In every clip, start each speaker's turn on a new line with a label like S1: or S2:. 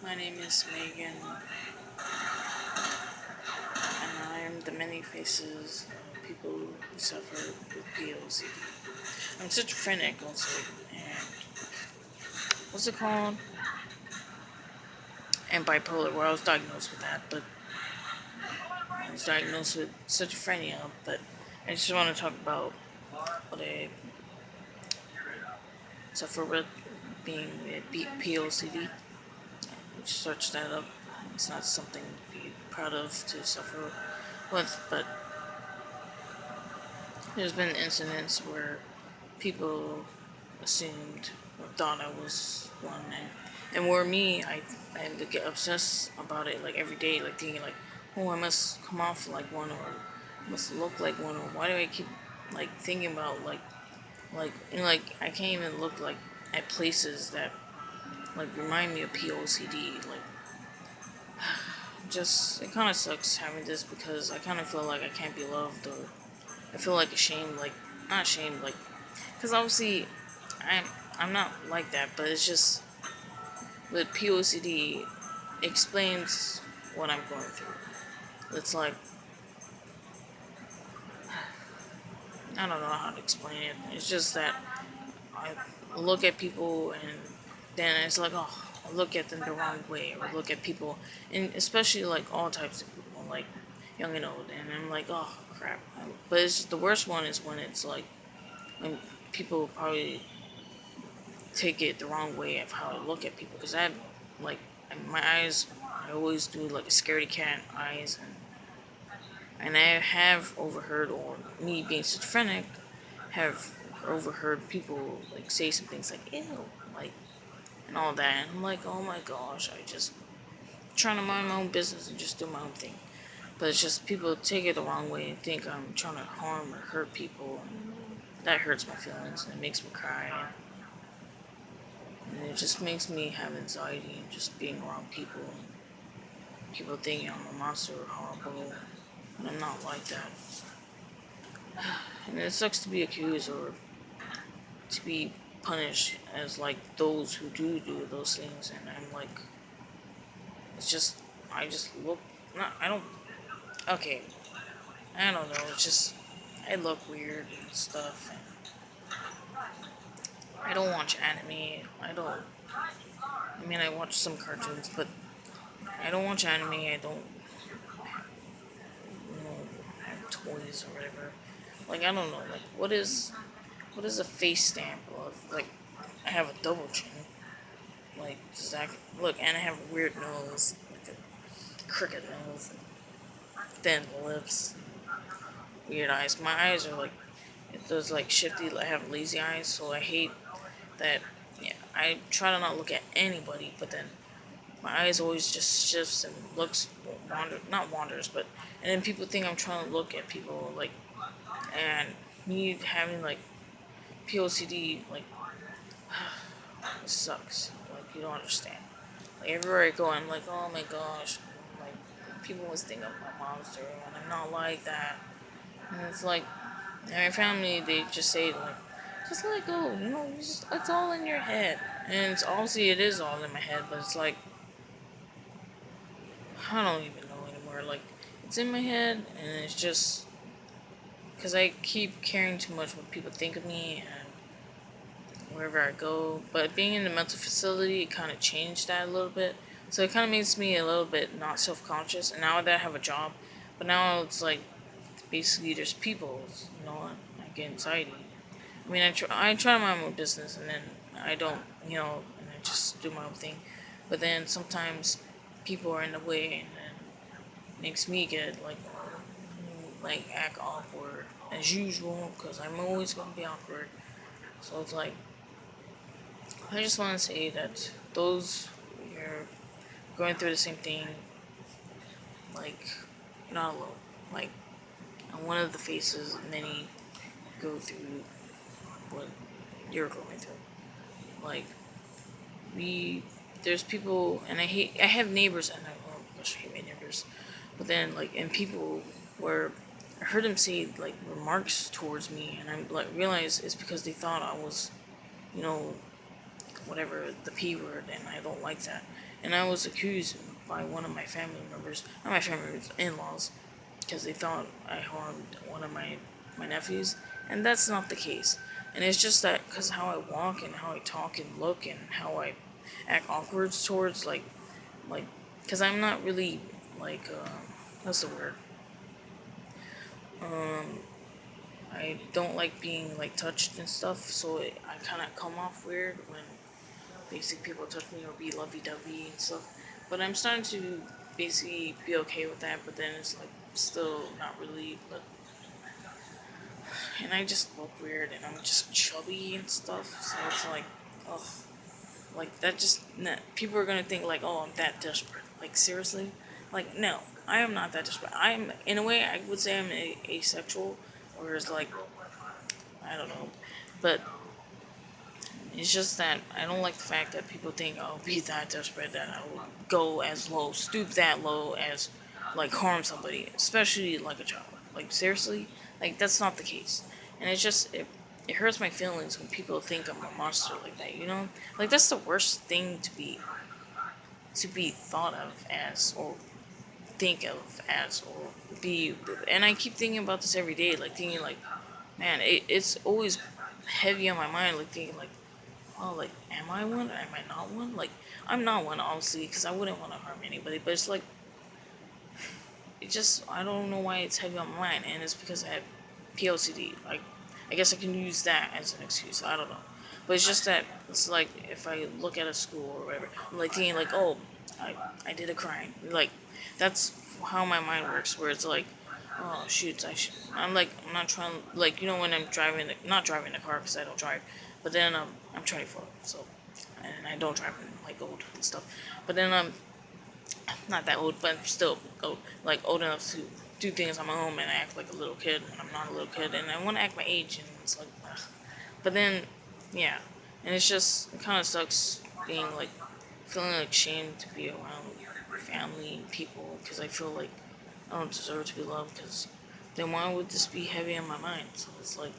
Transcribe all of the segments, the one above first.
S1: My name is Megan, and I am the many faces of people who suffer with pocd. I'm schizophrenic also, and what's it called? And bipolar, where I was diagnosed with that, but I was diagnosed with schizophrenia, but I just want to talk about what I suffer with being a POCD. Search that up. It's not something to be proud of to suffer with, but there's been incidents where people assumed or thought I was one, and were me, I would get obsessed about it like every day, like thinking like, oh, I must come off like one, or I must look like one, or why do I keep like thinking about like I can't even look like at places that like remind me of POCD, like just it kind of sucks having this because I kind of feel like I can't be loved, or I feel like ashamed, like not ashamed, like because obviously I'm I'm not like that, but it's just with POCD explains what I'm going through. It's like I don't know how to explain it. It's just that I look at people and then it's like, oh, I look at them the wrong way, or look at people, and especially like all types of people, like young and old, and I'm like, oh crap. But it's the worst one is when it's like when people probably take it the wrong way of how I look at people, because I like my eyes. I always do like a scaredy cat eyes, and I have overheard, or me being schizophrenic, have overheard people like say some things like ew, like and all that. And I'm like, oh my gosh, I just trying to mind my own business and just do my own thing. But it's just people take it the wrong way and think I'm trying to harm or hurt people, and that hurts my feelings and it makes me cry. And it just makes me have anxiety and just being around people. People thinking I'm a monster or horrible, and I'm not like that. And it sucks to be accused or to be punished as like those who do those things. And I'm like, it's just, I just look, not, I don't, okay, I don't know, it's just, I look weird and stuff. And I don't watch anime. I mean, I watch some cartoons, but I don't watch anime. I don't, have toys or whatever. Like, I don't know, like, what is a face stamp of, like, I have a double chin. Like, does that, look, and I have a weird nose, like a crooked nose, thin lips, weird eyes. My eyes are like, it does like shifty, I have lazy eyes, so I hate that. Yeah, I try to not look at anybody, but then my eyes always just shifts and looks not wanders, but and then people think I'm trying to look at people like, and me having like POCD, like it sucks. Like you don't understand. Like everywhere I go, I'm like, oh my gosh, like people always think I'm a monster, and I'm not like that. And it's like, and my family, they just say like, just let it go, it's all in your head. And it's obviously it is all in my head, but it's like I don't even know anymore. Like it's in my head, and it's just because I keep caring too much what people think of me and wherever I go. But being in the mental facility, it kind of changed that a little bit. So it kind of makes me a little bit not self conscious. And now that I have a job, but now it's like basically there's people, I get anxiety. I mean, I try my own business, and then I don't, and I just do my own thing. But then sometimes people are in the way, and then makes me get like act awkward as usual, because I'm always gonna be awkward. So it's like I just want to say that those you're going through the same thing, like you're not alone. Like I'm one of the faces many go through what you're going through. Like we there's people, and I have neighbors, and oh gosh, I hate my neighbors, but then like and people where I heard them say like remarks towards me, and I'm like realize it's because they thought I was, you know whatever, the P word, and I don't like that. And I was accused by one of my family members, not my family members, in-laws, because they thought I harmed one of my nephews, and that's not the case. And it's just that because how I walk and how I talk and look and how I act awkward towards like because I'm not really like what's the word, um I don't like being like touched and stuff, so I kind of come off weird when basically people touch me or be lovey-dovey and stuff. But I'm starting to basically be okay with that, but then it's like still not really. But and I just look weird and I'm just chubby and stuff, so it's like, ugh, like that just people are gonna think like, oh, I'm that desperate. Like seriously, like no, I am not that desperate. I'm in a way I would say I'm asexual, whereas like I don't know, but it's just that I don't like the fact that people think I'll be that desperate that I will go as low, stoop that low as like harm somebody, especially like a child. Like seriously, like that's not the case. And it's just it hurts my feelings when people think I'm a monster like that. You know, like that's the worst thing to be thought of as or think of as or be. And I keep thinking about this every day, like thinking like, man, it's always heavy on my mind, like thinking like, oh, like, am I one? Am I not one? Like, I'm not one, obviously, because I wouldn't want to harm anybody. But it's like, it just, I don't know why it's heavy on my mind, and it's because I have pocd. Like, I guess I can use that as an excuse. I don't know, but it's just that it's like if I look at a school or whatever, I'm like thinking like, oh, I did a crime. Like, that's how my mind works. Where it's like, oh shoot, I should. I'm like, I'm not trying. Like, when I'm driving, not driving the car because I don't drive, but then I'm 24, so and I don't drive in like old and stuff. But then not that old, but still old, like old enough to do things on my own and act like a little kid when I'm not a little kid, and I want to act my age, and it's like, ugh. But then, yeah, and it's just it kind of sucks being like feeling like shamed to be around family and people because I feel like I don't deserve to be loved. Because then why would this be heavy on my mind? So it's like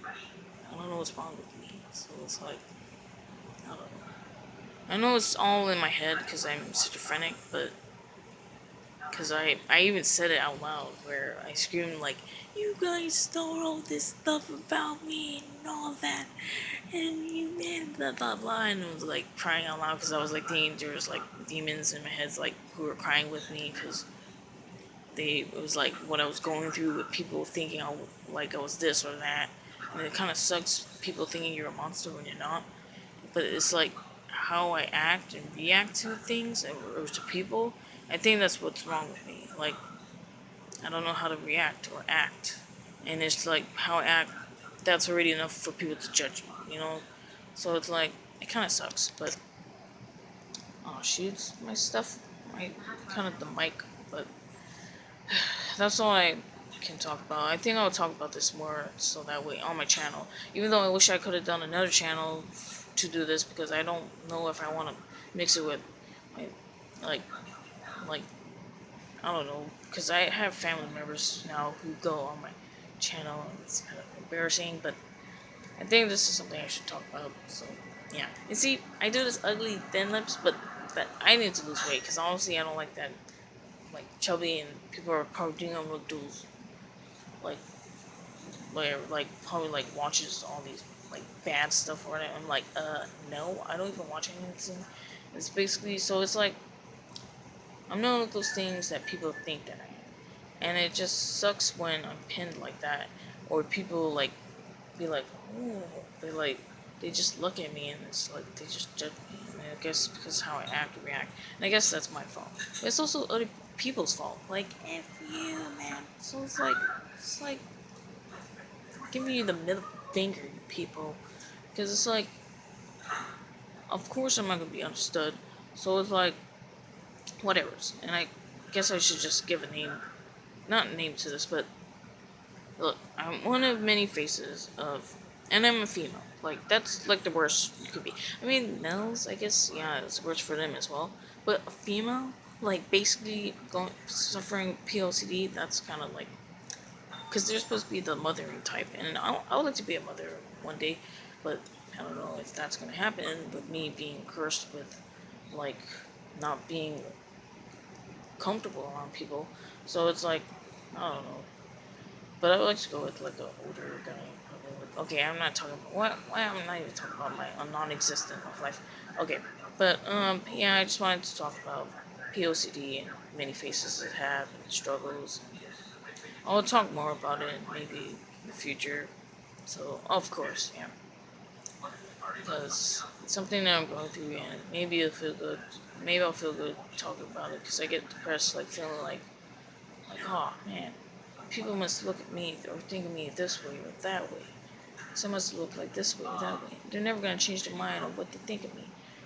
S1: I don't know what's wrong with me. So it's like I don't know. I know it's all in my head because I'm schizophrenic, but because I even said it out loud where I screamed like, "You guys stole all this stuff about me and all that, and you man blah blah blah," and I was like crying out loud because I was like thinking there was like demons in my head like who were crying with me because it was like what I was going through with people thinking I was this or that, and it kind of sucks people thinking you're a monster when you're not. But it's like how I act and react to things or to people. I think that's what's wrong with me. Like I don't know how to react or act, and it's like how I act. That's already enough for people to judge me. So it's like it kind of sucks. But oh shoot, my stuff, my kind of the mic, but that's all I can talk about. I think I'll talk about this more so that way on my channel. Even though I wish I could have done another channel to do this because I don't know if I want to mix it with my like like I don't know because I have family members now who go on my channel and it's kind of embarrassing. But I think this is something I should talk about. So yeah, and see, I do this ugly thin lips, but I need to lose weight because honestly I don't like that like chubby, and people are probably doing on duels like where like probably like watches all these like bad stuff or whatever. I'm like, no, I don't even watch anything. It's basically so it's like I'm none of those things that people think that I am. And it just sucks when I'm pinned like that. Or people like be like, oh, they just look at me and it's like they just judge me. And I guess because how I act and react. And I guess that's my fault. But it's also other people's fault. Like, F you, man. So it's like giving you the middle finger, you people. Because it's like, of course I'm not going to be understood. So it's like, whatever's. And I guess I should just give a name. Not a name to this, but look, I'm one of many faces of, and I'm a female. Like, that's like the worst you could be. I mean, males, I guess, yeah, it's worse for them as well. But a female, like, basically suffering POCD, that's kind of like, because they're supposed to be the mothering type. And I would like to be a mother one day, but I don't know if that's gonna happen with me being cursed with, like, not being comfortable around people. So it's like, I don't know. But I would like to go with like an older guy. Probably okay, I'm not talking about what. Why I'm not even talking about my non-existent of life. Okay, but yeah, I just wanted to talk about POCD and many faces it have and struggles. I'll talk more about it maybe in the future. So of course, yeah, because it's something that I'm going through, and maybe it'll feel good. Maybe I'll feel good talking about it because I get depressed, like feeling like oh man, people must look at me or think of me this way or that way. Some must look like this way or that way. They're never gonna change their mind on what they think of me.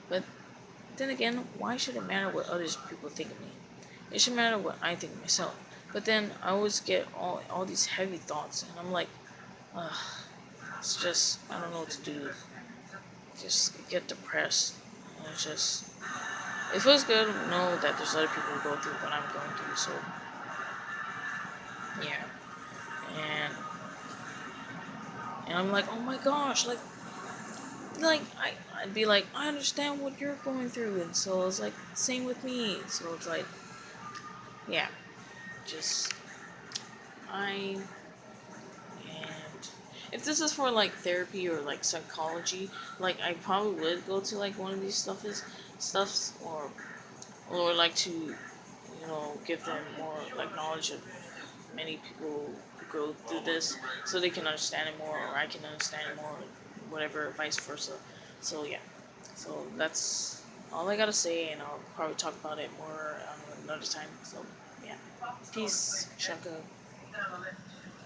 S1: But then again, why should it matter what others people think of me? It should matter what I think of myself. But then I always get all these heavy thoughts, and I'm like, ugh, it's just I don't know what to do. Just get depressed. And it's just it feels good to know that there's other people who go through what I'm going through. So yeah, and I'm like, oh my gosh, like I'd be like, I understand what you're going through, and so it's like same with me. So it's like, yeah, just I and if this is for like therapy or like psychology, like I probably would go to like one of these stuffs or like to give them more like knowledge of many people who go through this so they can understand it more or I can understand it more, whatever, vice versa. So yeah, so that's all I gotta say, and I'll probably talk about it more another time. So yeah, peace, Shaka.